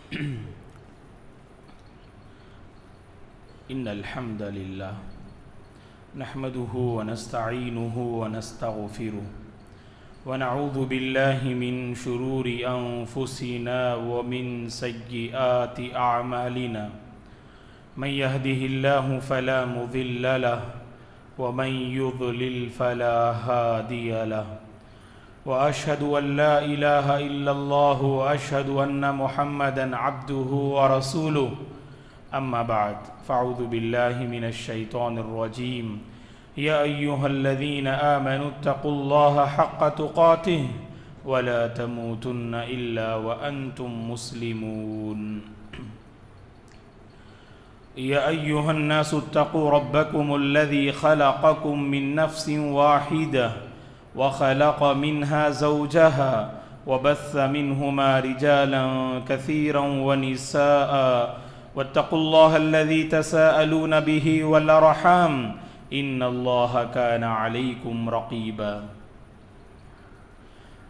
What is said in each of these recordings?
إن الحمد لله نحمده ونستعينه ونستغفره ونعوذ بالله من شرور أنفسنا ومن سيئات أعمالنا من يهده الله فلا مضل له ومن يضلل فلا هادي له وأشهد أن لا إله إلا الله وأشهد أن محمدًا عبده ورسوله أما بعد فأعوذ بالله من الشيطان الرجيم يا أيها الذين آمنوا اتقوا الله حق تقاته ولا تموتن إلا وأنتم مسلمون يا أيها الناس اتقوا ربكم الذي خلقكم من نفس واحدة وخلق منها زوجها وبث منهما رجالا كثيرا ونساء واتقوا الله الذي تساءلون به والأرحام إن الله كان عليكم رقيبا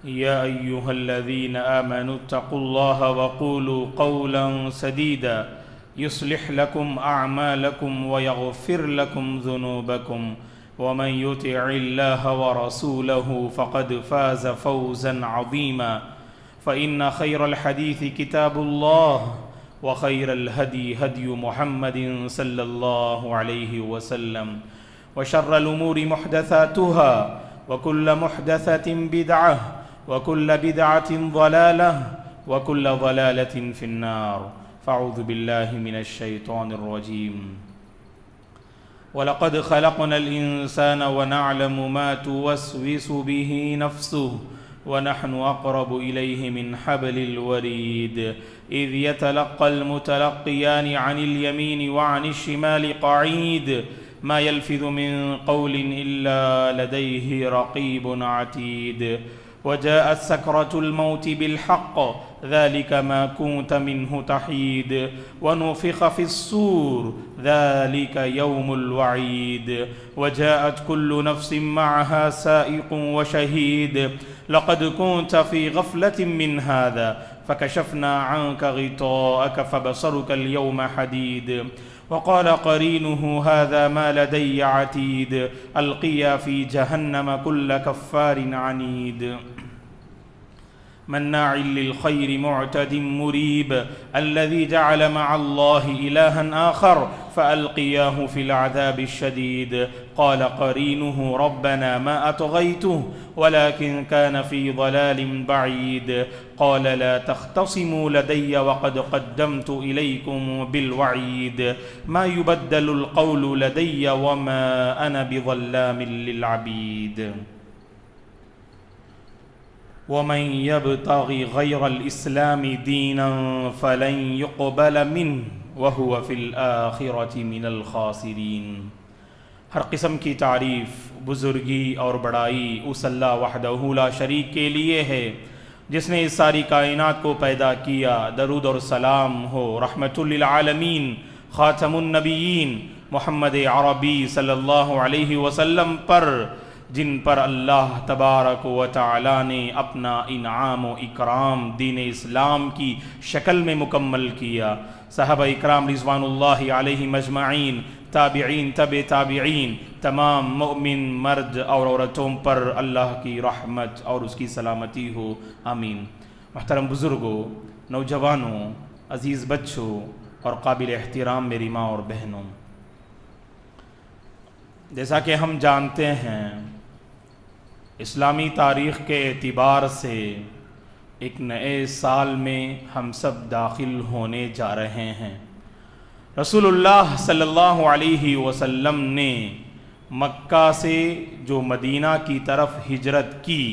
يا أيها الذين آمنوا اتقوا الله وقولوا قولا سديدا يصلح لكم أعمالكم ويغفر لكم ذنوبكم ومن يطع الله ورسوله فقد فاز فوزا عظيما فإن خير الحديث كتاب الله وخير الهدي هدي محمد صلى الله عليه وسلم وشر الأمور محدثاتها وكل محدثة بدعة وكل بدعة ضلالة وكل ضلالة في النار فأعوذ بالله من الشيطان الرجيم وَلَقَدْ خَلَقْنَا الْإِنسَانَ وَنَعْلَمُ مَا تُوَسْوِسُ بِهِ نَفْسُهُ وَنَحْنُ أَقْرَبُ إِلَيْهِ مِنْ حَبْلِ الْوَرِيدِ إِذْ يَتَلَقَّى الْمُتَلَقِّيَانِ عَنِ الْيَمِينِ وَعَنِ الشِّمَالِ قَعِيدٌ مَا يَلْفِظُ مِنْ قَوْلٍ إِلَّا لَدَيْهِ رَقِيبٌ عَتِيدٌ وجاءت سكرة الموت بالحق ذلك ما كنت منه تحيد ونفخ في الصور ذلك يوم الوعيد وجاءت كل نفس معها سائق وشهيد لقد كنت في غفلة من هذا فكشفنا عنك غطاءك فبصرك اليوم حديد وقال قرينه هذا ما لدي عتيد ألقيا في جهنم كل كفار عنيد مناع للخير معتد مريب الذي جعل مع الله إلها آخر فألقياه في العذاب الشديد قال قرينه ربنا ما أطغيته ولكن كان في ضلال بعيد قال لا تختصموا لدي وقد قدمت إليكم بالوعيد ما يبدل القول لدي وما أنا بظلام للعبيد ومن يبتغي غير الإسلام دينا فلن يقبل منه وهو في الآخرة من الخاسرين۔ ہر قسم کی تعریف بزرگی اور بڑائی اس اللہ وحدہ لا شریک کے لیے ہے جس نے اس ساری کائنات کو پیدا کیا۔ درود اور سلام ہو رحمت للعالمین خاتم النبیین محمد عربی صلی اللہ علیہ وسلم پر، جن پر اللہ تبارک و تعالی نے اپنا انعام و اکرام دین اسلام کی شکل میں مکمل کیا۔ صحابہ اکرام رضوان اللہ علیہم اجمعین، تابعین، تبع تابعین، تمام مؤمن مرد اور عورتوں پر اللہ کی رحمت اور اس کی سلامتی ہو، آمین۔ محترم بزرگوں، نوجوانوں، عزیز بچوں اور قابل احترام میری ماں اور بہنوں، جیسا کہ ہم جانتے ہیں اسلامی تاریخ کے اعتبار سے ایک نئے سال میں ہم سب داخل ہونے جا رہے ہیں۔ رسول اللہ صلی اللہ علیہ وسلم نے مکہ سے جو مدینہ کی طرف ہجرت کی،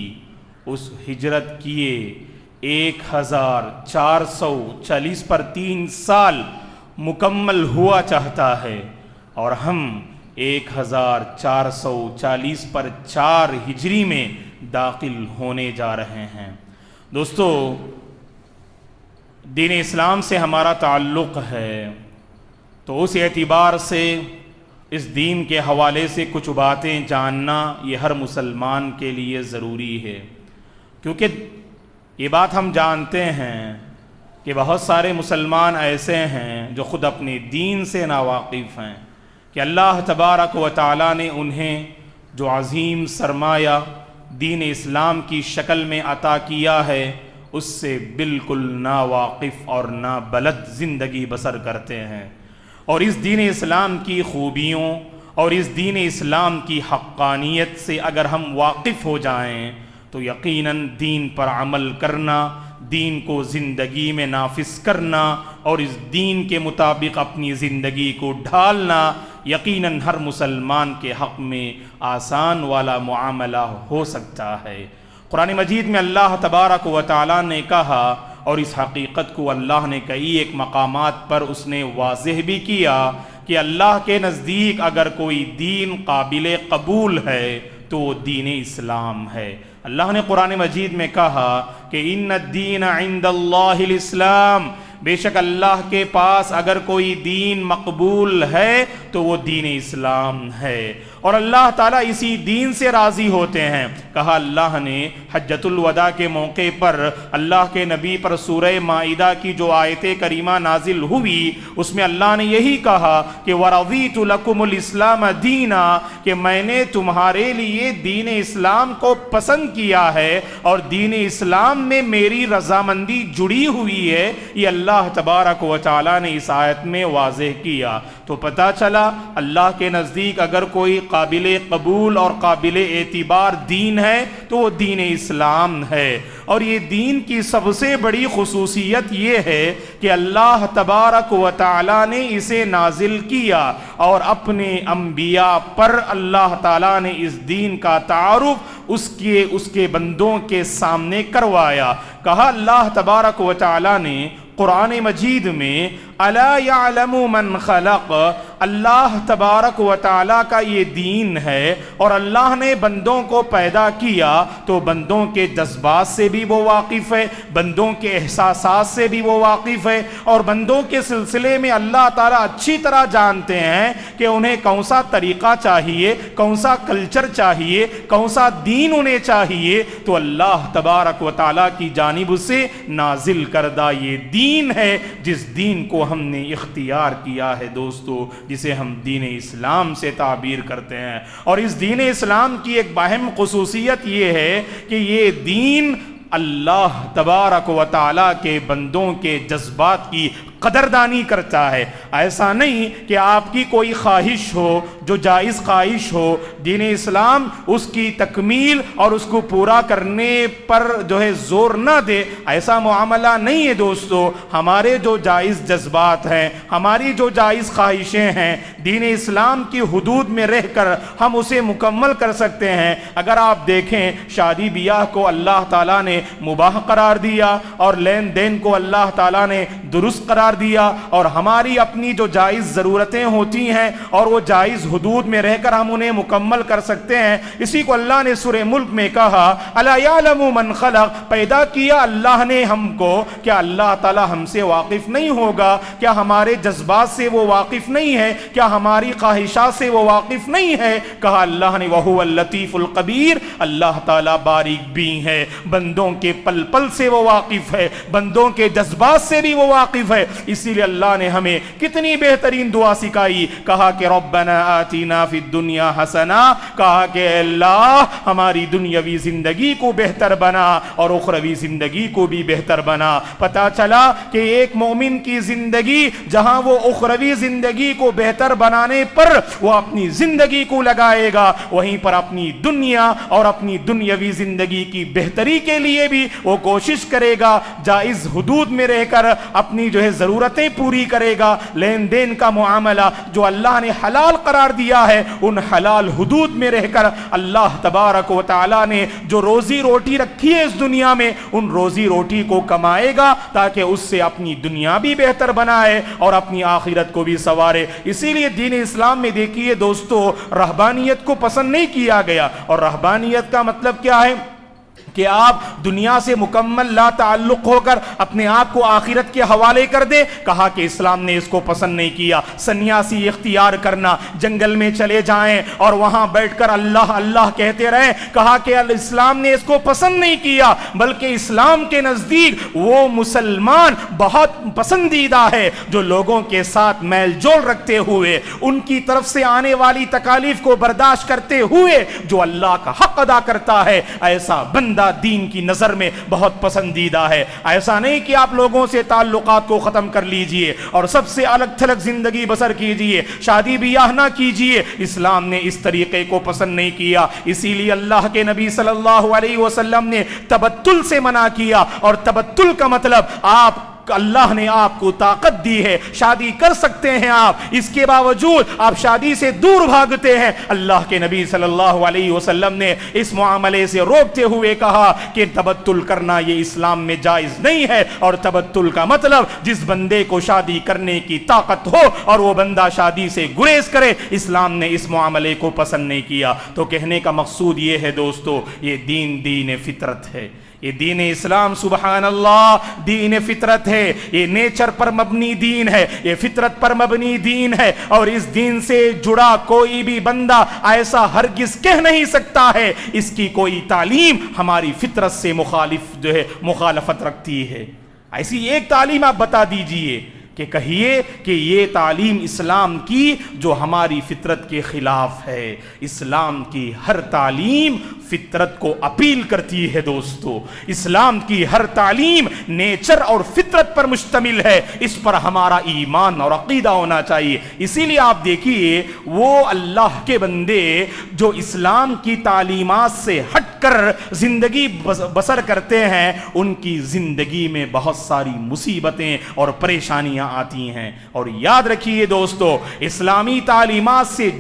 اس ہجرت کیے 1440 پر 3 سال مکمل ہوا چاہتا ہے، اور ہم 1440 پر 4 ہجری میں داخل ہونے جا رہے ہیں۔ دوستو، دین اسلام سے ہمارا تعلق ہے، تو اس اعتبار سے اس دین کے حوالے سے کچھ باتیں جاننا یہ ہر مسلمان کے لیے ضروری ہے، کیونکہ یہ بات ہم جانتے ہیں کہ بہت سارے مسلمان ایسے ہیں جو خود اپنے دین سے ناواقف ہیں کہ اللہ تبارک و تعالیٰ نے انہیں جو عظیم سرمایہ دین اسلام کی شکل میں عطا کیا ہے اس سے بالکل ناواقف اور نابلد زندگی بسر کرتے ہیں، اور اس دین اسلام کی خوبیوں اور اس دین اسلام کی حقانیت سے اگر ہم واقف ہو جائیں تو یقیناً دین پر عمل کرنا، دین کو زندگی میں نافذ کرنا اور اس دین کے مطابق اپنی زندگی کو ڈھالنا یقیناً ہر مسلمان کے حق میں آسان والا معاملہ ہو سکتا ہے۔ قرآن مجید میں اللہ تبارک و تعالیٰ نے کہا، اور اس حقیقت کو اللہ نے کئی ایک مقامات پر اس نے واضح بھی کیا کہ اللہ کے نزدیک اگر کوئی دین قابل قبول ہے تو وہ دین اسلام ہے۔ اللہ نے قرآن مجید میں کہا کہ ان الدین عند اللہ الاسلام، بے شک اللہ کے پاس اگر کوئی دین مقبول ہے تو وہ دین اسلام ہے، اور اللہ تعالیٰ اسی دین سے راضی ہوتے ہیں۔ کہا اللہ نے حجۃ الوداع کے موقع پر اللہ کے نبی پر سورہ مائدہ کی جو آیت کریمہ نازل ہوئی اس میں اللہ نے یہی کہا کہ وَرَضِيتُ لَكُمُ الْإِسْلَامَ دِينًا، کہ میں نے تمہارے لیے دین اسلام کو پسند کیا ہے اور دین اسلام میں میری رضامندی جڑی ہوئی ہے، یہ اللہ تبارک و تعالیٰ نے اس آیت میں واضح کیا۔ تو پتہ چلا اللہ کے نزدیک اگر کوئی قابل قبول اور قابل اعتبار دین ہے تو وہ دین اسلام ہے، اور یہ دین کی سب سے بڑی خصوصیت یہ ہے کہ اللہ تبارک و تعالیٰ نے اسے نازل کیا اور اپنے انبیاء پر اللہ تعالیٰ نے اس دین کا تعارف اس کے بندوں کے سامنے کروایا۔ کہا اللہ تبارک و تعالیٰ نے قرآن مجید میں الا یعلم من خلق، اللہ تبارک و تعالیٰ کا یہ دین ہے، اور اللہ نے بندوں کو پیدا کیا تو بندوں کے جذبات سے بھی وہ واقف ہے، بندوں کے احساسات سے بھی وہ واقف ہے، اور بندوں کے سلسلے میں اللہ تعالیٰ اچھی طرح جانتے ہیں کہ انہیں کون سا طریقہ چاہیے، کون سا کلچر چاہیے، کون سا دین انہیں چاہیے۔ تو اللہ تبارک و تعالیٰ کی جانب سے نازل کردہ یہ دین ہے جس دین کو ہم نے اختیار کیا ہے دوستو، جسے ہم دین اسلام سے تعبیر کرتے ہیں۔ اور اس دین اسلام کی ایک باہم خصوصیت یہ ہے کہ یہ دین اللہ تبارک و تعالیٰ کے بندوں کے جذبات کی قدردانی کرتا ہے۔ ایسا نہیں کہ آپ کی کوئی خواہش ہو جو جائز خواہش ہو، دین اسلام اس کی تکمیل اور اس کو پورا کرنے پر جو ہے زور نہ دے، ایسا معاملہ نہیں ہے دوستو۔ ہمارے جو جائز جذبات ہیں، ہماری جو جائز خواہشیں ہیں، دین اسلام کی حدود میں رہ کر ہم اسے مکمل کر سکتے ہیں۔ اگر آپ دیکھیں شادی بیاہ کو اللہ تعالیٰ نے مباح قرار دیا اور لین دین کو اللہ تعالیٰ نے درست قرار دیا، اور ہماری اپنی جو جائز ضرورتیں ہوتی ہیں اور وہ جائز حدود میں رہ کر ہم انہیں مکمل کر سکتے ہیں۔ اسی کو اللہ نے سورہ ملک میں کہا الا یعلم من خلق، پیدا کیا اللہ نے ہم کو، کیا اللہ تعالی ہم سے واقف نہیں ہوگا؟ کیا ہمارے جذبات سے وہ واقف نہیں ہے؟ کیا ہماری خواہشات سے وہ واقف نہیں ہے؟ کہا اللہ نے وہو اللطیف الخبیر، اللہ تعالی باریک بین ہے، بندوں کے پل پل سے وہ واقف ہے، بندوں کے جذبات سے بھی وہ واقف ہے۔ اسی لیے اللہ نے ہمیں کتنی بہترین دعا سکھائی، کہا کہ ربنا آتینا فی الدنیا حسنہ، کہا کہ اللہ ہماری دنیاوی زندگی کو بہتر بنا اور اخروی زندگی کو بھی بہتر بنا۔ پتہ چلا کہ ایک مومن کی زندگی جہاں وہ اخروی زندگی کو بہتر بنانے پر وہ اپنی زندگی کو لگائے گا، وہیں پر اپنی دنیا اور اپنی دنیاوی زندگی کی بہتری کے لیے بھی وہ کوشش کرے گا، جائز حدود میں رہ کر اپنی جو ہے ضرورتیں پوری کرے گا۔ لین دین کا معاملہ جو اللہ نے حلال قرار دیا ہے ان حلال حدود میں رہ کر اللہ تبارک و تعالی نے جو روزی روٹی رکھی ہے اس دنیا میں ان روزی روٹی کو کمائے گا تاکہ اس سے اپنی دنیا بھی بہتر بنائے اور اپنی آخرت کو بھی سنوارے۔ اسی لیے دین اسلام میں دیکھیے دوستو، رہبانیت کو پسند نہیں کیا گیا، اور رہبانیت کا مطلب کیا ہے کہ آپ دنیا سے مکمل لا تعلق ہو کر اپنے آپ کو آخرت کے حوالے کر دیں؟ کہا کہ اسلام نے اس کو پسند نہیں کیا۔ سنیاسی اختیار کرنا، جنگل میں چلے جائیں اور وہاں بیٹھ کر اللہ اللہ کہتے رہیں، کہا کہ اسلام نے اس کو پسند نہیں کیا، بلکہ اسلام کے نزدیک وہ مسلمان بہت پسندیدہ ہے جو لوگوں کے ساتھ میل جول رکھتے ہوئے، ان کی طرف سے آنے والی تکالیف کو برداشت کرتے ہوئے جو اللہ کا حق ادا کرتا ہے، ایسا بندہ دین کی نظر میں بہت پسندیدہ ہے۔ ایسا نہیں کہ آپ لوگوں سے تعلقات کو ختم کر لیجئے اور سب سے الگ تھلگ زندگی بسر کیجئے، شادی بیاہ نہ کیجئے۔ اسلام نے اس طریقے کو پسند نہیں کیا، اسی لیے اللہ کے نبی صلی اللہ علیہ وسلم نے تبتل سے منع کیا، اور تبتل کا مطلب اللہ نے آپ کو طاقت دی ہے، شادی کر سکتے ہیں آپ، اس کے باوجود آپ شادی سے دور بھاگتے ہیں۔ اللہ کے نبی صلی اللہ علیہ وسلم نے اس معاملے سے روکتے ہوئے کہا کہ تبتل کرنا یہ اسلام میں جائز نہیں ہے، اور تبتل کا مطلب جس بندے کو شادی کرنے کی طاقت ہو اور وہ بندہ شادی سے گریز کرے، اسلام نے اس معاملے کو پسند نہیں کیا۔ تو کہنے کا مقصود یہ ہے دوستو، یہ دین فطرت ہے، یہ دین اسلام سبحان اللہ دین فطرت ہے، یہ نیچر پر مبنی دین ہے، یہ فطرت پر مبنی دین ہے، اور اس دین سے جڑا کوئی بھی بندہ ایسا ہرگز کہہ نہیں سکتا ہے اس کی کوئی تعلیم ہماری فطرت سے مخالفت رکھتی ہے۔ ایسی ایک تعلیم آپ بتا دیجئے کہ کہیے کہ یہ تعلیم اسلام کی جو ہماری فطرت کے خلاف ہے۔ اسلام کی ہر تعلیم فطرت کو اپیل کرتی ہے دوستو، اسلام کی ہر تعلیم نیچر اور فطرت پر مشتمل ہے، اس پر ہمارا ایمان اور عقیدہ ہونا چاہیے۔ اسی لیے آپ دیکھیے وہ اللہ کے بندے جو اسلام کی تعلیمات سے ہٹ کر زندگی بسر کرتے ہیں، ان کی زندگی میں بہت ساری مصیبتیں اور پریشانیاں آتی ہیں۔ اور یاد رکھیے دوستو، اسلامی تعلیمات سے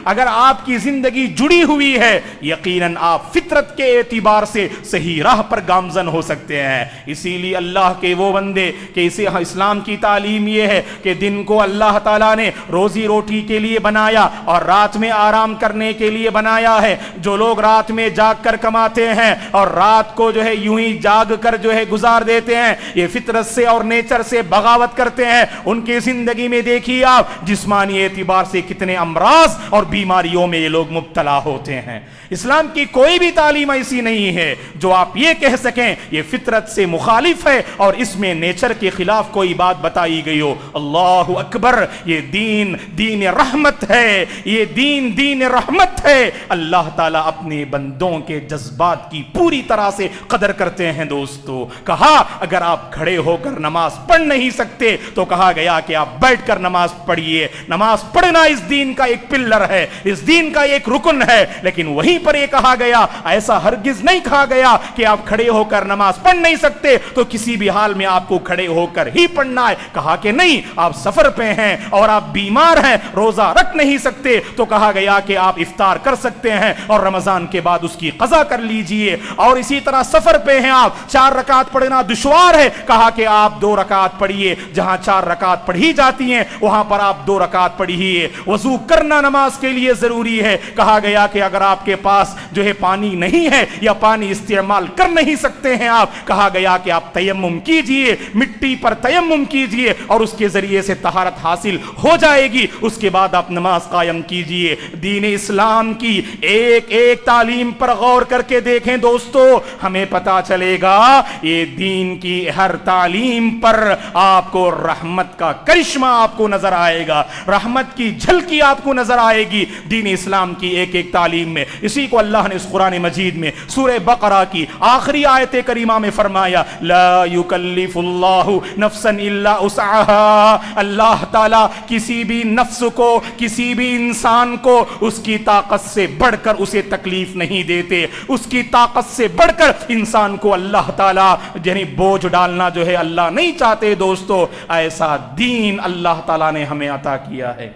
اگر آپ کی زندگی جڑی ہوئی ہے، یقیناً آپ فطرت کے اعتبار سے صحیح راہ پر گامزن ہو سکتے ہیں۔ اسی لیے اللہ کے وہ بندے کہ اسلام کی تعلیم یہ ہے کہ دن کو اللہ تعالیٰ نے روزی روٹی کے لیے بنایا اور رات میں آرام کرنے کے لیے بنایا ہے۔ جو لوگ رات میں جاگ کر کماتے ہیں اور رات کو یوں ہی جاگ کر گزار دیتے ہیں، یہ فطرت سے اور نیچر سے بغاوت کرتے ہیں۔ ان کی زندگی میں دیکھیے آپ جسمانی اعتبار سے کتنے امراض اور بیماریوں میں یہ لوگ مبتلا ہوتے ہیں۔ اسلام کی کوئی بھی تعلیم ایسی نہیں ہے جو آپ یہ کہہ سکیں یہ فطرت سے مخالف ہے اور اس میں نیچر کے خلاف کوئی بات بتائی گئی ہو۔ اللہ اکبر، یہ دین رحمت ہے، یہ دین رحمت ہے۔ اللہ تعالیٰ اپنے بندوں کے جذبات کی پوری طرح سے قدر کرتے ہیں دوستو۔ کہا اگر آپ کھڑے ہو کر نماز پڑھ نہیں سکتے تو کہا گیا کہ آپ بیٹھ کر نماز پڑھیے۔ نماز پڑھنا اس دین کا ایک پلر ہے، اس دین کا ایک رکن ہے، لیکن وہی پر یہ کہا گیا، ایسا ہرگز نہیں کہا گیا کہ آپ کھڑے ہو کر نماز پڑھ نہیں سکتے تو کسی بھی حال میں آپ کو کھڑے ہو کر ہی پڑھنا ہے۔ کہا کہ نہیں، آپ سفر پہ ہیں اور آپ بیمار ہیں، روزہ رکھ نہیں سکتے تو کہا گیا کہ آپ افطار کر سکتے ہیں اور رمضان کے بعد اس کی قضا کر لیجئے۔ اور اسی طرح سفر پہ ہیں آپ، 4 رکعت پڑھنا دشوار ہے، کہا کہ آپ 2 رکعت پڑھیے۔ جہاں 4 رکعت پڑھی جاتی ہیں وہاں پر آپ 2 رکعت پڑھیے۔ وضو کرنا نماز کے لیے ضروری ہے، کہا گیا کہ اگر آپ کے پاس پانی نہیں ہے یا پانی استعمال کر نہیں سکتے ہیں آپ، کہا گیا کہ آپ تیمم کیجئے، مٹی پر تیمم کیجئے اور اس کے ذریعے سے طہارت حاصل ہو جائے گی، اس کے بعد آپ نماز قائم کیجئے۔ دین اسلام کی ایک ایک تعلیم پر غور کر کے دیکھیں دوستو، ہمیں پتا چلے گا یہ دین کی ہر تعلیم پر آپ کو رحمت کا کرشمہ آپ کو نظر آئے گا، رحمت کی جھلکی آپ کو نظر آئے گی دین اسلام کی ایک ایک تعلیم میں۔ اسی کو اللہ نے اس قرآن مجید میں سورہ بقرہ کی آخری آیت کریمہ میں فرمایا، لا یکلف اللہ نفسا الا وسعها۔ اللہ تعالی کسی بھی نفس کو، کسی بھی انسان کو اس کی طاقت سے بڑھ کر اسے تکلیف نہیں دیتے، اس کی طاقت سے بڑھ کر انسان کو اللہ تعالی بوجھ ڈالنا اللہ نہیں چاہتے دوستو۔ ایسا دین اللہ تعالی نے ہمیں عطا کیا ہے۔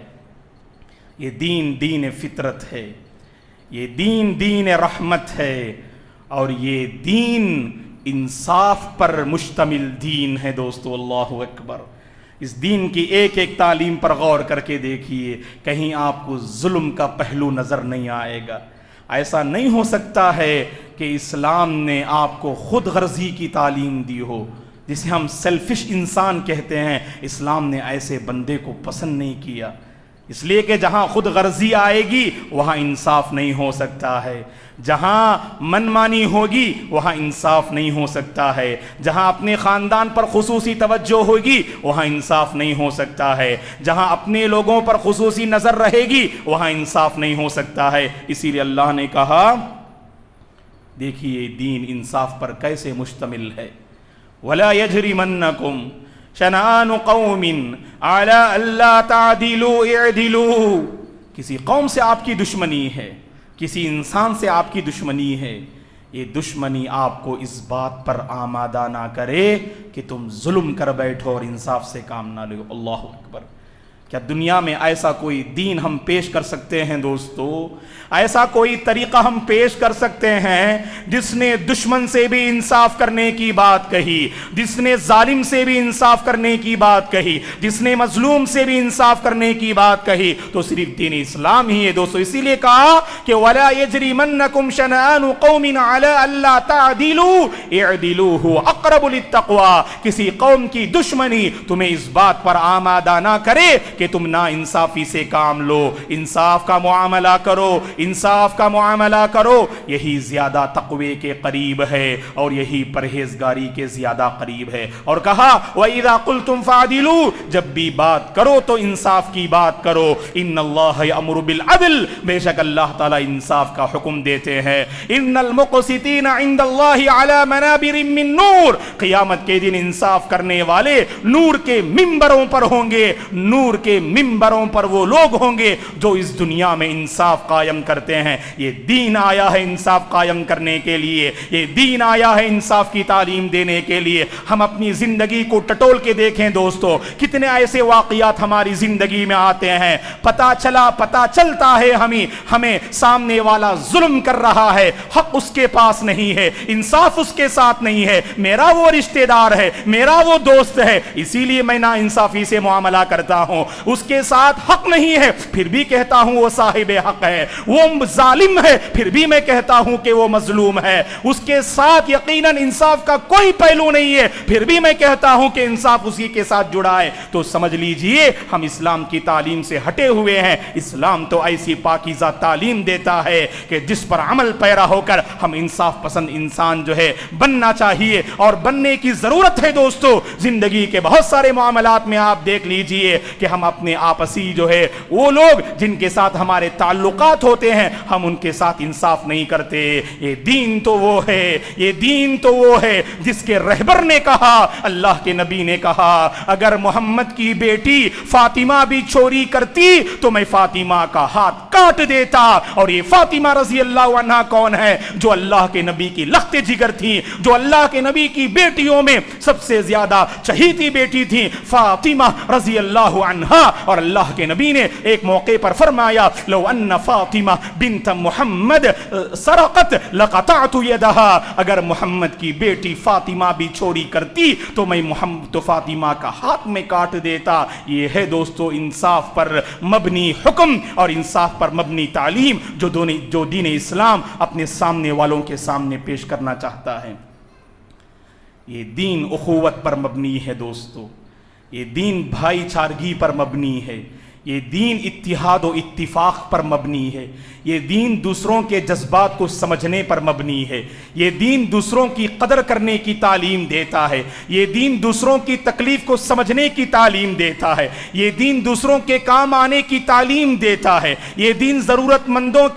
یہ دین فطرت ہے، یہ دین رحمت ہے، اور یہ دین انصاف پر مشتمل دین ہے دوستو۔ اللہ اکبر، اس دین کی ایک ایک تعلیم پر غور کر کے دیکھیے، کہیں آپ کو ظلم کا پہلو نظر نہیں آئے گا۔ ایسا نہیں ہو سکتا ہے کہ کہ اسلام نے آپ کو خود غرضی کی تعلیم دی ہو، جسے ہم سیلفش انسان کہتے ہیں، اسلام نے ایسے بندے کو پسند نہیں کیا، اس لیے کہ جہاں خود غرضی آئے گی وہاں انصاف نہیں ہو سکتا ہے، جہاں من مانی ہوگی وہاں انصاف نہیں ہو سکتا ہے، جہاں اپنے خاندان پر خصوصی توجہ ہوگی وہاں انصاف نہیں ہو سکتا ہے، جہاں اپنے لوگوں پر خصوصی نظر رہے گی وہاں انصاف نہیں ہو سکتا ہے۔ اسی لیے اللہ نے کہا، دیکھیے دین انصاف پر کیسے مشتمل ہے، وَلَا يَجْرِمَنَّكُمْ شَنَآنُ قَوْمٍ عَلَىٰ أَلَّا تَعْدِلُوا اعْدِلُوا۔ کسی قوم سے آپ کی دشمنی ہے، کسی انسان سے آپ کی دشمنی ہے، یہ دشمنی آپ کو اس بات پر آمادہ نہ کرے کہ تم ظلم کر بیٹھو اور انصاف سے کام نہ لو۔ اللہ اکبر! کیا دنیا میں ایسا کوئی دین ہم پیش کر سکتے ہیں دوستو، ایسا کوئی طریقہ ہم پیش کر سکتے ہیں جس نے دشمن سے بھی انصاف کرنے کی بات کہی، جس نے ظالم سے بھی انصاف کرنے کی بات کہی، جس نے مظلوم سے بھی انصاف کرنے کی بات کہی، تو صرف دین اسلام ہی ہے دوستو۔ اسی لیے کہا کہ وَلَا يَجْرِمَنَّكُمْ شَنَآنُ قَوْمٍ عَلَىٰ أَلَّا تَعْدِلُوا اعْدِلُوا هُوَ أَقْرَبُ لِلتَّقْوَىٰ۔ کسی قوم کی دشمنی تمہیں اس بات پر آمادہ نہ کرے کہ تم نا انصافی سے کام لو، انصاف کا معاملہ کرو، انصاف کا معاملہ کرو، یہی زیادہ تقوی کے قریب ہے اور یہی پرہیزگاری کے زیادہ قریب ہے۔ اور کہا وَإِذَا قُلْتُمْ فَعْدِلُوا، جب بھی بات کرو تو انصاف کی بات کرو، إِنَّ اللَّهَ يَأْمُرُ بِالْعَدْلِ، بے شک اللہ تعالیٰ انصاف کا حکم دیتے ہیں۔ إِنَّ الْمُقْسِطِينَ عِندَ اللَّهِ عَلَى مَنَابِرٍ مِّن نُّورٍ، قیامت کے دن انصاف کرنے والے نور کے ممبروں پر ہوں گے، نور کے ممبروں پر وہ لوگ ہوں گے جو اس دنیا میں انصاف قائم کرتے ہیں۔ یہ دین آیا ہے انصاف قائم کرنے کے لیے، یہ دین آیا ہے انصاف کی تعلیم دینے کے لیے۔ ہم اپنی زندگی کو ٹٹول کے دیکھیں دوستو، کتنے ایسے واقعات ہماری زندگی میں آتے ہیں، پتہ چلتا ہے ہمیں سامنے والا ظلم کر رہا ہے، حق اس کے پاس نہیں ہے، انصاف اس کے ساتھ نہیں ہے، میرا وہ رشتہ دار ہے، میرا وہ دوست ہے، اسی لیے میں نا انصافی سے معاملہ کرتا ہوں، اس کے ساتھ حق نہیں ہے پھر بھی کہتا ہوں وہ صاحب حق ہے، وہ ظالم ہے پھر بھی میں کہتا ہوں کہ وہ مظلوم ہے، اس کے ساتھ یقیناً انصاف کا کوئی پہلو نہیں ہے پھر بھی میں کہتا ہوں کہ انصاف اسی کے ساتھ جڑا ہے، تو سمجھ لیجئے ہم اسلام کی تعلیم سے ہٹے ہوئے ہیں۔ اسلام تو ایسی پاکیزہ تعلیم دیتا ہے کہ جس پر عمل پیرا ہو کر ہم انصاف پسند انسان جو ہے بننا چاہیے اور بننے کی ضرورت ہے دوستو۔ زندگی کے بہت سارے معاملات میں آپ دیکھ لیجئے کہ ہم اپنے آپسی جو ہے وہ لوگ جن کے ساتھ ہمارے تعلقات ہوتے ہیں ہم ان کے ساتھ انصاف نہیں کرتے۔ یہ دین تو وہ ہے، یہ دین تو وہ ہے جس کے رہبر نے کہا، اللہ کے نبی نے کہا، اگر محمد کی بیٹی فاطمہ بھی چوری کرتی تو میں فاطمہ کا ہاتھ کاٹ دیتا۔ اور یہ فاطمہ رضی اللہ عنہ کون ہے؟ جو اللہ کے نبی کی لخت جگر تھی، جو اللہ کے نبی کی بیٹیوں میں سب سے زیادہ چہیتی بیٹی تھی فاطمہ رضی اللہ عنہا۔ اور اللہ کے نبی نے ایک موقع پر فرمایا، لو ان فاطمہ بنت محمد سرقت لقطعت یدہا، اگر محمد کی بیٹی فاطمہ بھی چوری کرتی تو میں محمد فاطمہ کا ہاتھ میں کاٹ دیتا۔ یہ ہے دوستو انصاف پر مبنی حکم اور انصاف پر مبنی تعلیم جو دین اسلام اپنے سامنے والوں کے سامنے پیش کرنا چاہتا ہے۔ یہ دین اخوت پر مبنی ہے دوستو، یہ دین بھائی چارگی پر مبنی ہے، یہ دین اتحاد و اتفاق پر مبنی ہے، یہ دین دوسروں کے جذبات کو سمجھنے پر مبنی ہے، یہ دین دوسروں کی قدر کرنے کی تعلیم دیتا ہے، یہ دین دوسروں کی تکلیف کو سمجھنے کی تعلیم دیتا ہے، یہ دین دوسروں کے کام آنے کی تعلیم دیتا ہے، یہ دین ضرورت مندوں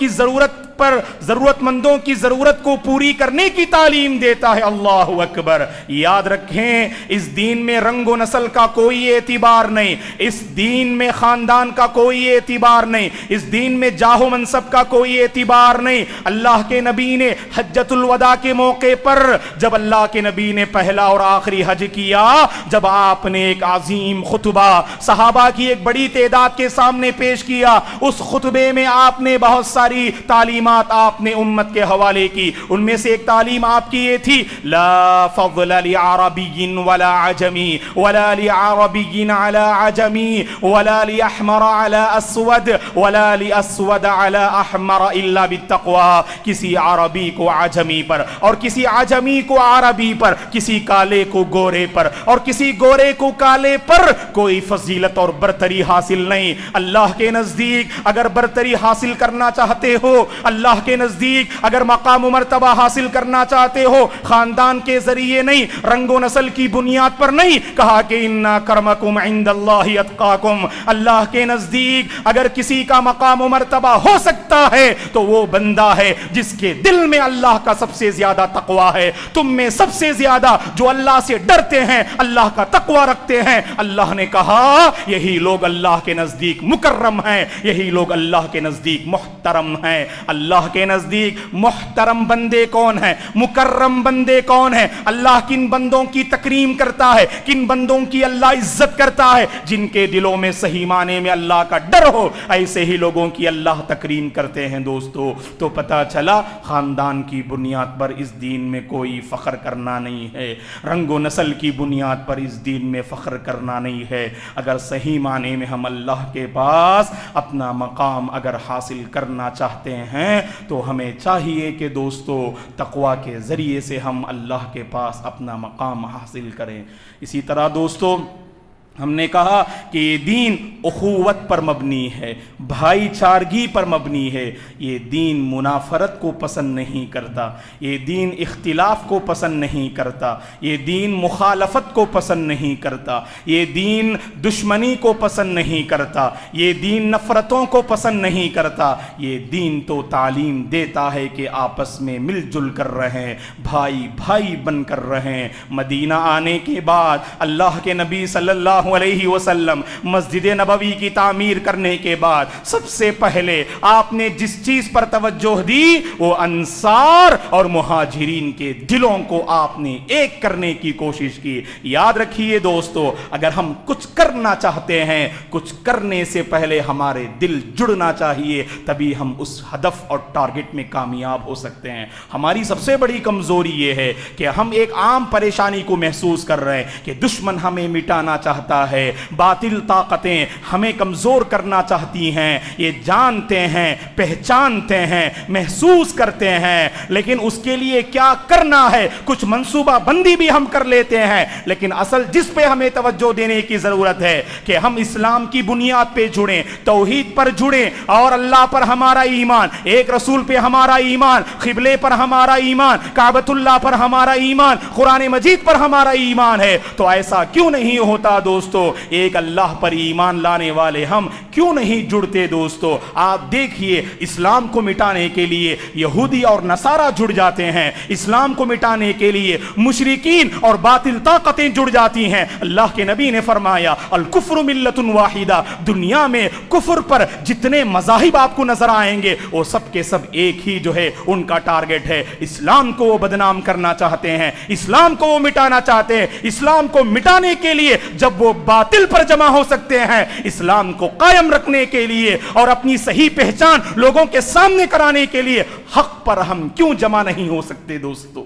کی ضرورت کو پوری کرنے کی تعلیم دیتا ہے۔ اللہ اکبر! یاد رکھیں اس دین میں رنگ و نسل کا کوئی اعتبار نہیں، اس دین میں خاندان کا کوئی اعتبار نہیں، اس دین میں جاہ و منصب کا کوئی اعتبار نہیں۔ اللہ کے نبی نے حجۃ الوداع کے موقع پر جب اللہ کے نبی نے پہلا اور آخری حج کیا، جب آپ نے ایک عظیم خطبہ صحابہ کی ایک بڑی تعداد کے سامنے پیش کیا، اس خطبے میں آپ نے بہت ساری تعلیم تعلیمات آپ نے امت کے حوالے کی، ان میں سے ایک تعلیم آپ کی یہ تھی لا فضل لعربی ولا عجمی ولا لعربی علی عجمی ولا لأحمر علی اسود ولا لأسود علی احمر الا بالتقوی. کسی عربی کو عجمی پر اور کسی عجمی کو عربی پر، کسی کالے کو گورے پر اور کسی گورے کو کالے پر کوئی فضیلت اور برتری حاصل نہیں. اللہ کے نزدیک اگر برتری حاصل کرنا چاہتے ہو، اللہ کے نزدیک اگر مقام و مرتبہ حاصل کرنا چاہتے ہو، خاندان کے ذریعے نہیں، رنگ و نسل کی بنیاد پر نہیں. کہا کہ ان اکرمکم عند اللہ اتقاکم. اللہ کے نزدیک اگر کسی کا مقام و مرتبہ ہو سکتا ہے تو وہ بندہ ہے جس کے دل میں اللہ کا سب سے زیادہ تقوی ہے. تم میں سب سے زیادہ جو اللہ سے ڈرتے ہیں، اللہ کا تقوی رکھتے ہیں، اللہ نے کہا یہی لوگ اللہ کے نزدیک مکرم ہیں، یہی لوگ اللہ کے نزدیک محترم ہیں. اللہ کے نزدیک محترم بندے کون ہیں، مکرم بندے کون ہیں؟ اللہ کن بندوں کی تکریم کرتا ہے، کن بندوں کی اللہ عزت کرتا ہے؟ جن کے دلوں میں صحیح معنی میں اللہ کا ڈر ہو، ایسے ہی لوگوں کی اللہ تکریم کرتے ہیں. دوستو تو پتہ چلا خاندان کی بنیاد پر اس دین میں کوئی فخر کرنا نہیں ہے، رنگ و نسل کی بنیاد پر اس دین میں فخر کرنا نہیں ہے. اگر صحیح معنی میں ہم اللہ کے پاس اپنا مقام اگر حاصل کرنا چاہتے ہیں تو ہمیں چاہیے کہ دوستو تقوی کے ذریعے سے ہم اللہ کے پاس اپنا مقام حاصل کریں. اسی طرح دوستو ہم نے کہا کہ یہ دین اخوت پر مبنی ہے، بھائی چارگی پر مبنی ہے. یہ دین منافرت کو پسند نہیں کرتا، یہ دین اختلاف کو پسند نہیں کرتا، یہ دین مخالفت کو پسند نہیں کرتا، یہ دین دشمنی کو پسند نہیں کرتا، یہ دین نفرتوں کو پسند نہیں کرتا. یہ دین تو تعلیم دیتا ہے کہ آپس میں مل جل کر رہیں، بھائی بھائی بن کر رہیں. مدینہ آنے کے بعد اللہ کے نبی صلی اللہ علیہ وسلم مسجد نبوی کی تعمیر کرنے کے بعد سب سے پہلے آپ نے جس چیز پر توجہ دی وہ انصار اور مہاجرین کے دلوں کو آپ نے ایک کرنے کی کوشش کی. یاد رکھیے دوستو اگر ہم کچھ کرنا چاہتے ہیں، کچھ کرنے سے پہلے ہمارے دل جڑنا چاہیے، تبھی ہم اس ہدف اور ٹارگٹ میں کامیاب ہو سکتے ہیں. ہماری سب سے بڑی کمزوری یہ ہے کہ ہم ایک عام پریشانی کو محسوس کر رہے ہیں کہ دشمن ہمیں مٹانا چاہتا ہے، باطل طاقتیں ہمیں کمزور کرنا چاہتی ہیں. یہ جانتے ہیں، پہچانتے ہیں، محسوس کرتے ہیں، لیکن اس کے لیے کیا کرنا ہے کچھ منصوبہ بندی بھی ہم کر لیتے ہیں. لیکن اصل جس پہ ہمیں توجہ دینے کی ضرورت ہے کہ ہم اسلام کی بنیاد پہ جڑیں، توحید پر جڑیں اور اللہ پر ہمارا ایمان، ایک رسول پہ ہمارا ایمان، قبلے پر ہمارا ایمان، کعبۃ اللہ پر ہمارا ایمان، قرآن مجید پر ہمارا ایمان ہے. تو ایسا کیوں نہیں ہوتا دوستو؟ ایک اللہ پر ایمان لانے والے ہم کیوں نہیں جڑتے دوستو؟ آپ دیکھیے اسلام کو مٹانے کے لیے یہودی اور نصارہ جڑ جاتے ہیں، اسلام کو مٹانے کے لیے مشرکین اور باطل طاقتیں جڑ جاتی ہیں. اللہ کے نبی نے فرمایا الکفر ملت واحدہ. دنیا میں کفر پر جتنے مذاہب آپ کو نظر آئیں گے وہ سب کے سب ایک ہی جو ہے ان کا ٹارگٹ ہے، اسلام کو وہ بدنام کرنا چاہتے ہیں، اسلام کو وہ مٹانا چاہتے ہیں. اسلام کو مٹانے کے لیے جب وہ باطل پر جمع ہو سکتے ہیں، اسلام کو قائم رکھنے کے لیے اور اپنی صحیح پہچان لوگوں کے سامنے کرانے کے لیے حق پر ہم کیوں جمع نہیں ہو سکتے دوستو؟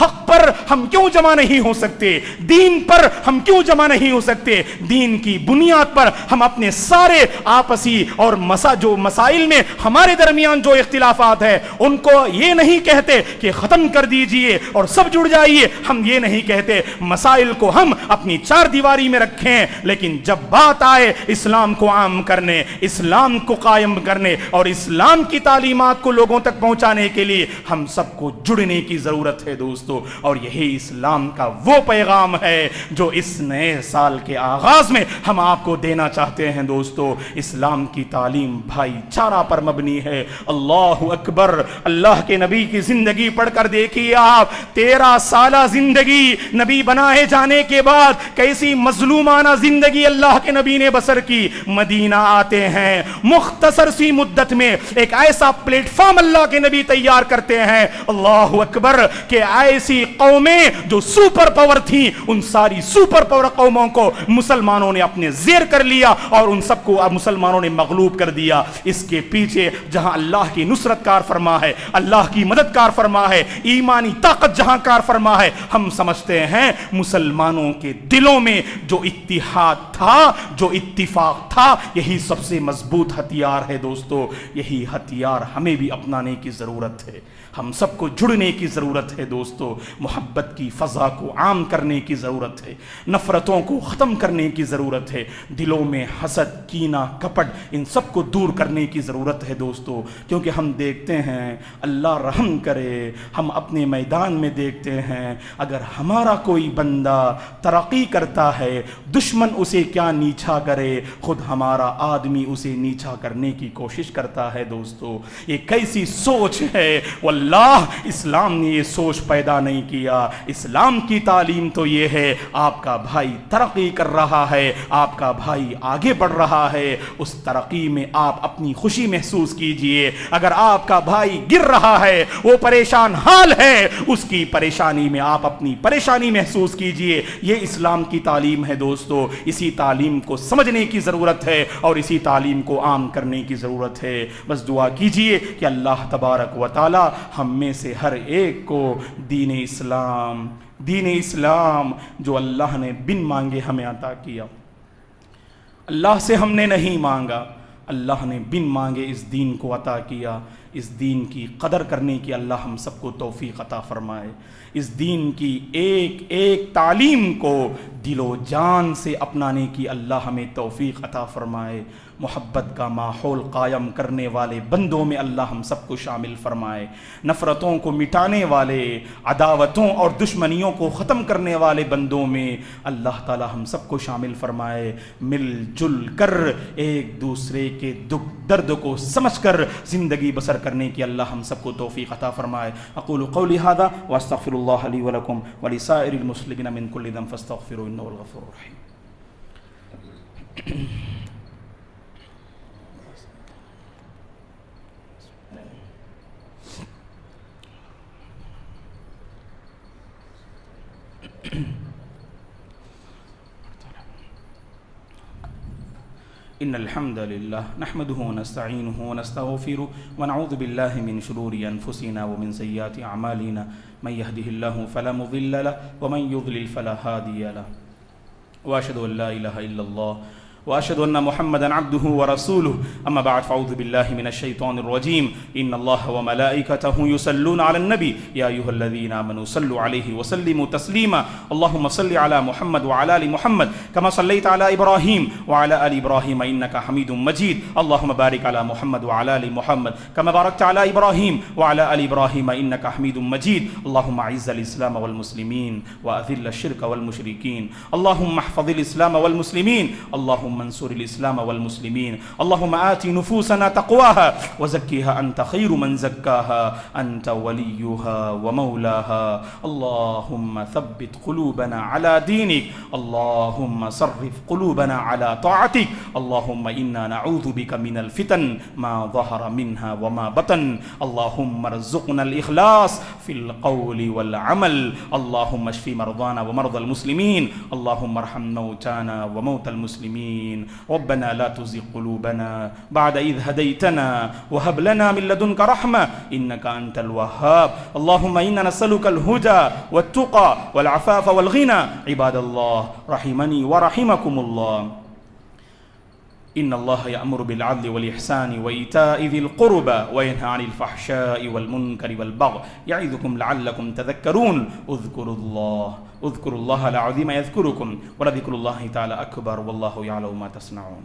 حق پر ہم کیوں جمع نہیں ہو سکتے؟ دین پر ہم کیوں جمع نہیں ہو سکتے؟ دین کی بنیاد پر ہم اپنے سارے آپسی اور جو مسائل میں ہمارے درمیان جو اختلافات ہیں ان کو یہ نہیں کہتے کہ ختم کر دیجئے اور سب جڑ جائیے. ہم یہ نہیں کہتے، مسائل کو ہم اپنی چار دیواری میں رکھیں، لیکن جب بات آئے اسلام کو عام کرنے، اسلام کو قائم کرنے اور اسلام کی تعلیمات کو لوگوں تک پہنچانے کے لیے ہم سب کو جڑنے کی ضرورت ہے دوستو. اور یہی اسلام کا وہ پیغام ہے جو اس نئے سال کے آغاز میں ہم آپ کو دینا چاہتے ہیں دوستو. اسلام کی تعلیم بھائی چارہ پر مبنی ہے. اللہ اکبر. اللہ کے نبی کی زندگی پڑھ کر دیکھیے آپ، 13 سالہ زندگی نبی بنائے جانے کے بعد کیسی مظلومانہ زندگی اللہ کے نبی نے بسر کی. مدینہ آتے ہیں، مختصر سی مدت میں ایک ایسا پلیٹ فارم اللہ کے نبی تیار کرتے ہیں، اللہ اکبر، کہ ایسی قومیں جو سپر پاور تھیں، ان ساری سپر پاور قوموں کو مسلمانوں نے اپنے زیر کر لیا اور ان سب کو مسلمانوں نے مغلوب کر دیا۔ اس کے پیچھے جہاں اللہ کی نصرت کار فرما ہے، اللہ کی مدد کار فرما ہے، ایمانی طاقت جہاں کار فرما ہے، ہم سمجھتے ہیں مسلمانوں کے دلوں میں جو اتحاد تھا، جو اتفاق تھا، یہی سب سے مضبوط ہتھیار ہے دوستو۔ یہی ہتھیار ہمیں بھی اپنانے کی ضرورت ہے، ہم سب کو جڑنے کی ضرورت ہے دوستو۔ محبت کی فضا کو عام کرنے کی ضرورت ہے، نفرتوں کو ختم کرنے کی ضرورت ہے، دلوں میں حسد، کینہ، کپٹ، ان سب کو دور کرنے کی ضرورت ہے دوستو۔ کیونکہ ہم دیکھتے ہیں، اللہ رحم کرے، ہم اپنے میدان میں دیکھتے ہیں، اگر ہمارا کوئی بندہ ترقی کرتا ہے، دشمن اسے کیا نیچا کرے، خود ہمارا آدمی اسے نیچا کرنے کی کوشش کرتا ہے دوستو۔ یہ کیسی سوچ ہے؟ واللہ اسلام نے یہ سوچ پیدا نہیں کیا۔ اسلام کی تعلیم تو یہ ہے، آپ کا بھائی ترقی کر رہا ہے، آپ کا بھائی آگے بڑھ رہا ہے، اس ترقی میں آپ اپنی خوشی محسوس کیجئے۔ اگر آپ کا بھائی گر رہا ہے، وہ پریشان حال ہے، اس کی پریشانی میں آپ اپنی پریشانی محسوس کیجئے۔ یہ اسلام کی تعلیم ہے دوستو۔ اسی تعلیم کو سمجھنے کی ضرورت ہے اور اسی تعلیم کو عام کرنے کی ضرورت ہے۔ بس دعا کیجئے کہ اللہ تبارک و تعالی ہم میں سے ہر ایک کو دین اسلام جو اللہ نے بن مانگے ہمیں عطا کیا، اللہ سے ہم نے نہیں مانگا، اللہ نے بن مانگے اس دین کو عطا کیا۔ اس دین کی قدر کرنے کی اللہ ہم سب کو توفیق عطا فرمائے۔ اس دین کی ایک ایک تعلیم کو دل و جان سے اپنانے کی اللہ ہمیں توفیق عطا فرمائے۔ محبت کا ماحول قائم کرنے والے بندوں میں اللہ ہم سب کو شامل فرمائے۔ نفرتوں کو مٹانے والے، عداوتوں اور دشمنیوں کو ختم کرنے والے بندوں میں اللہ تعالی ہم سب کو شامل فرمائے۔ مل جل کر ایک دوسرے کے دکھ درد کو سمجھ کر زندگی بسر کرنے کی اللہ ہم سب کو توفیق عطا فرمائے۔ اقول قولی ھذا واستغفر اللہ لی ولکم ولسائر المسلمین من کل ذنب فاستغفروہ انہ هو الغفور الرحیم۔ إن الحمد لله نحمده ونستعينه ونستغفره ونعوذ بالله من شرور أنفسنا ومن سيئات أعمالنا من يهده الله فلا مضل له ومن يضلل فلا هادي له وأشهد أن لا إله إلا الله وأشهد أن محمدا عبده ورسوله أما بعد فأعوذ بالله من الشيطان الرجيم إن الله وملائكته يصلون على النبي يا أيها الذين آمنوا صلوا عليه وسلموا تسليما اللهم صل على محمد وعلى آل محمد كما صليت على إبراهيم وعلى آل إبراهيم إنك حميد مجيد اللهم بارك على محمد وعلى آل محمد كما باركت على إبراهيم وعلى آل إبراهيم إنك حميد مجيد اللهم أعز الإسلام والمسلمين وأذل الشرك والمشركين اللهم احفظ الإسلام والمسلمين اللهم انصر الإسلام والمسلمين اللهم آت نفوسنا تقواها وزكها أنت خير من زكاها أنت وليها ومولاها اللهم ثبت قلوبنا على دينك اللهم صرف قلوبنا على طاعتك اللهم إنا نعوذ بك من الفتن ما ظهر منها وما بطن اللهم ارزقنا الإخلاص في القول والعمل اللهم اشف مرضانا ومرضى المسلمين اللهم ارحم موتانا وموتى المسلمين ربنا لا تزغ قلوبنا بعد إذ هديتنا وهب لنا من لدنك رحمة إنك أنت الوهاب اللهم إنا نسألك الهدى والتقى والعفاف والغنى عباد الله رحمني ورحمكم الله إن الله يأمر بالعدل والإحسان وإيتاء ذي القربى وينهى عن الفحشاء والمنكر والبغي يعظكم لعلكم تذكرون اذكروا الله العظيم يذكركم ولذكر الله تعالى أكبر والله يعلم ما تصنعون